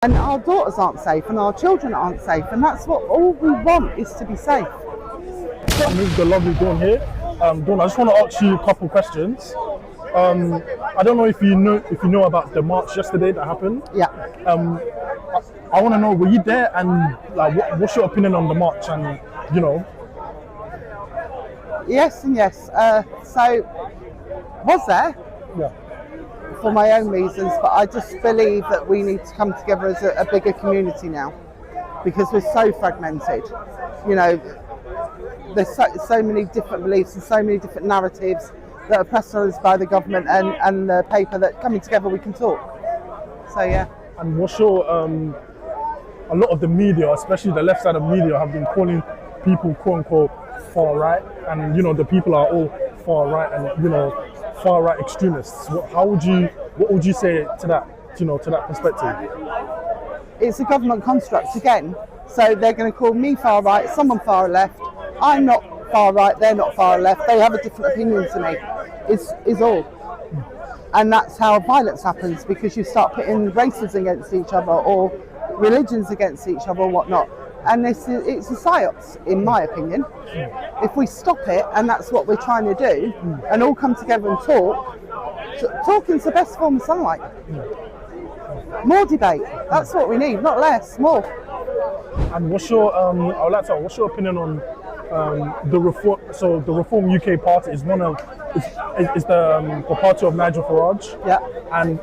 And our daughters aren't safe and our children aren't safe, and that's what all we want is to be safe. This is the lovely Dawn here. Dawn, I just want to ask you a couple questions. I don't know if you know about the march yesterday that happened. Yeah. I want to know, were you there, and like, what's your opinion on the march? And Yes and yes. So was there yeah, for my own reasons, but I just believe that we need to come together as a bigger community now, because we're so fragmented. You know, there's so many different beliefs and so many different narratives that are pressed on us by the government and the paper, that coming together we can talk. So yeah. and what's your a lot of the media, especially the left side of media, have been calling people quote unquote far right, and the people are all far right, and far right extremists. What would you say to that, to that perspective? It's a government construct again. So they're going to call me far right, someone far left. I'm not far right, they're not far left. They have a different opinion to me. Is all. And that's how violence happens, because you start putting races against each other or religions against each other or whatnot. And it's a psyops, in my opinion. If we stop it, and that's what we're trying to do, and all come together and talk, talking's the best form of sunlight. More debate. That's what we need, not less, more. And what's your I would like to know, what's your opinion on the reform? So the Reform UK Party is is the party of Nigel Farage. Yeah. And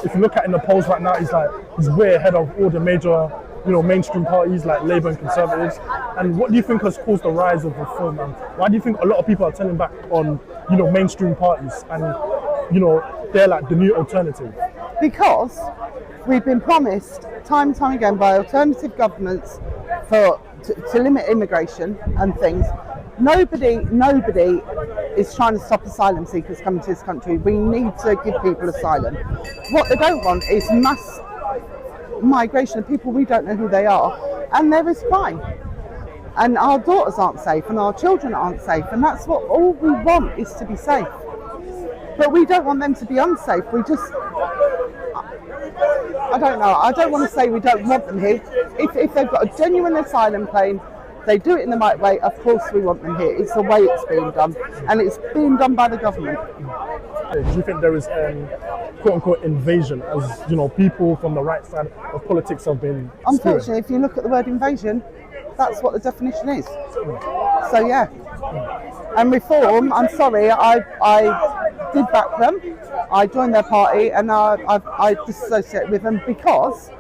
if you look at in the polls right now, he's way ahead of all the major mainstream parties like Labour and Conservatives. And what do you think has caused the rise of Reform? And why do you think a lot of people are turning back on mainstream parties, and they're like the new alternative? Because we've been promised time and time again by alternative governments to limit immigration and things. Nobody is trying to stop asylum seekers coming to this country. We need to give people asylum. What they don't want is mass migration of people we don't know who they are, and there is crime. And our daughters aren't safe and our children aren't safe, and that's what all we want is to be safe. But we don't want them to be unsafe. I don't know. I don't want to say we don't want them here. If they've got a genuine asylum claim, they do it in the right way, of course we want them here. It's the way it's being done, and it's being done by the government. Do you think there is quote unquote invasion, as people from the right side of politics have been Unfortunately, if you look at the word invasion, that's what the definition is. So yeah. And Reform, I'm sorry, I did back them. I joined their party, and I disassociate with them because